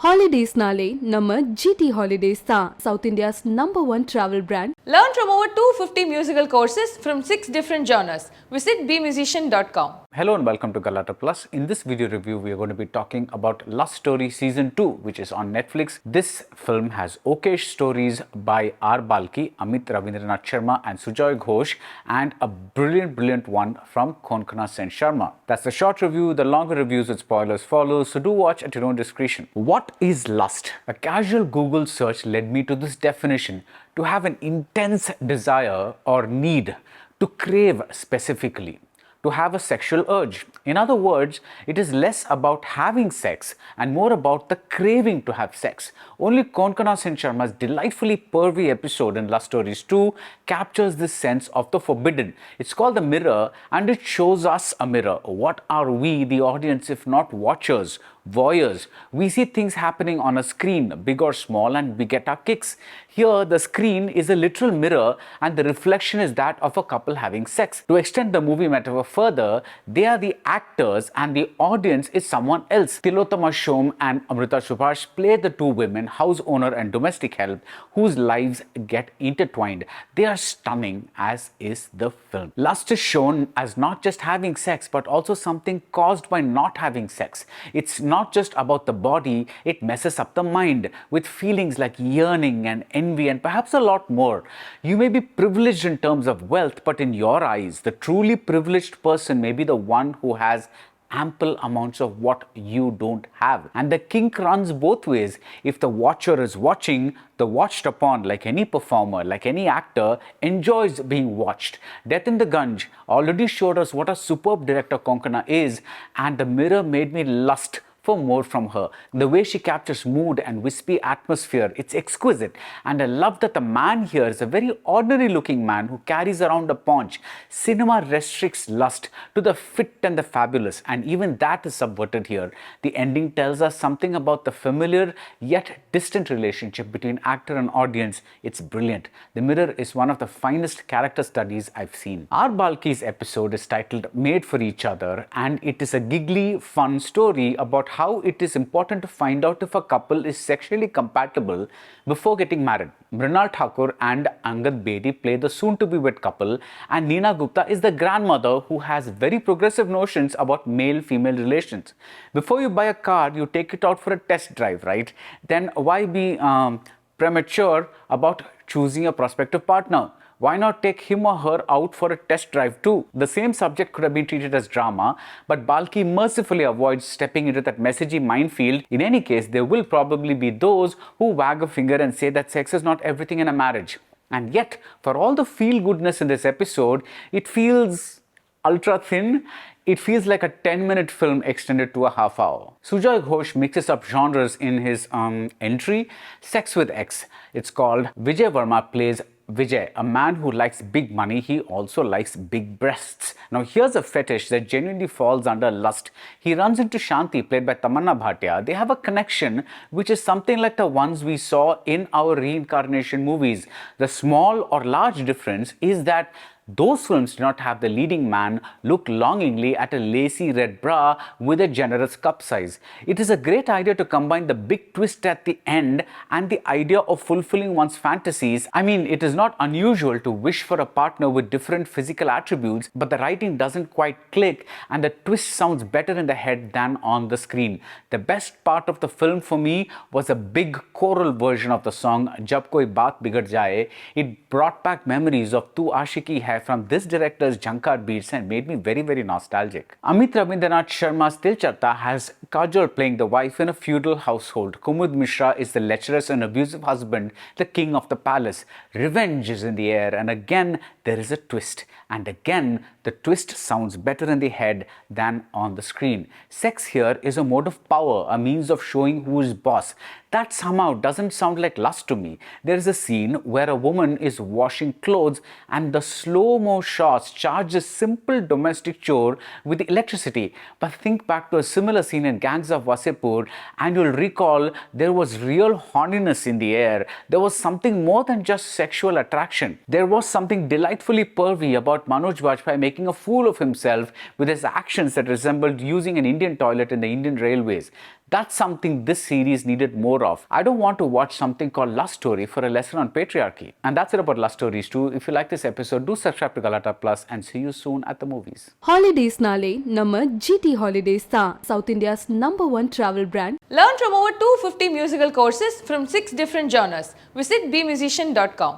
Holidays Nale, Nama GT Holidays Tha, South India's #1 travel brand. Learn from over 250 musical courses from 6 different genres. Visit bmusician.com. Hello and welcome to Galata Plus. In this video review, we are going to be talking about Lust Story Season 2, which is on Netflix. This film has okayish stories by R. Balki, Amit Ravindranath Sharma and Sujoy Ghosh, and a brilliant one from Konkana Sen Sharma. That's the short review. The longer reviews with spoilers follow, so do watch at your own discretion. What is lust? A casual Google search led me to this definition: to have an intense desire or need, to crave specifically, to have a sexual urge. In other words, it is less about having sex and more about the craving to have sex. Only Konkana Sen Sharma's delightfully pervy episode in Lust Stories 2 captures this sense of the forbidden. It's called The Mirror, and it shows us a mirror. What are we, the audience, if not watchers, voyeurs? We see things happening on a screen, big or small, and we get our kicks. Here, the screen is a literal mirror and the reflection is that of a couple having sex. To extend the movie metaphor further, they are the actors and the audience is someone else. Tilotama Shom and Amrita Subhash play the two women, house owner and domestic help, whose lives get intertwined. They are stunning, as is the film. Lust is shown as not just having sex, but also something caused by not having sex. It's not just about the body, it messes up the mind with feelings like yearning and envy and perhaps a lot more. You may be privileged in terms of wealth, but in your eyes, the truly privileged person may be the one who has ample amounts of what you don't have. And the kink runs both ways. If the watcher is watching, the watched upon, like any performer, like any actor, enjoys being watched. Death in the Gunj already showed us what a superb director Konkana is, and The Mirror made me lust for more from her. The way she captures mood and wispy atmosphere, it's exquisite. And I love that the man here is a very ordinary looking man who carries around a paunch. Cinema restricts lust to the fit and the fabulous, and even that is subverted here. The ending tells us something about the familiar yet distant relationship between actor and audience. It's brilliant. The Mirror is one of the finest character studies I've seen. R. Balki's episode is titled Made for Each Other, and it is a giggly, fun story about how it is important to find out if a couple is sexually compatible before getting married. Mrinal Thakur and Angad Bedi play the soon-to-be wed couple, and Neena Gupta is the grandmother who has very progressive notions about male-female relations. Before you buy a car, you take it out for a test drive, right? Then why be premature about choosing a prospective partner? Why not take him or her out for a test drive too? The same subject could have been treated as drama, but Balki mercifully avoids stepping into that messagey minefield. In any case, there will probably be those who wag a finger and say that sex is not everything in a marriage. And yet, for all the feel-goodness in this episode, it feels ultra thin. It feels like a 10-minute film extended to a half hour. Sujoy Ghosh mixes up genres in his entry. Sex with X. It's called Vijay Verma plays Vijay, a man who likes big money. He also likes big breasts. Now here's a fetish that genuinely falls under lust. He runs into Shanti, played by Tamanna Bhatia. They have a connection which is something like the ones we saw in our reincarnation movies. The small or large difference is that those films do not have the leading man look longingly at a lacy red bra with a generous cup size. It is a great idea to combine the big twist at the end and the idea of fulfilling one's fantasies. I mean, it is not unusual to wish for a partner with different physical attributes, but the writing doesn't quite click and the twist sounds better in the head than on the screen. The best part of the film for me was a big choral version of the song Jab Koi Baat Bigad Jaye. It brought back memories of Tu Aashiki Hai from this director's Jhankar beats and made me very nostalgic. Amit Ravindranath Sharma's Dil Charta has Kajol playing the wife in a feudal household. Kumud Mishra is the lecherous and abusive husband, the king of the palace. Revenge is in the air, and again there is a twist. And again, the twist sounds better in the head than on the screen. Sex here is a mode of power, a means of showing who is boss. That somehow doesn't sound like lust to me. There is a scene where a woman is washing clothes and the slow-mo shots charge a simple domestic chore with electricity. But think back to a similar scene in Gangs of Wasepur and you'll recall there was real horniness in the air. There was something more than just sexual attraction. There was something delightfully pervy about Manoj Bajpayee making a fool of himself with his actions that resembled using an Indian toilet in the Indian railways. That's something this series needed more of. I don't want to watch something called Love Story for a lesson on patriarchy. And that's it about Love Stories 2. If you like this episode, do subscribe to Galata Plus and see you soon at the movies. Holidays nale nama GT Holidays da South India's #1 travel brand. Learn from over 250 musical courses from 6 different genres. Visit bmusician.com.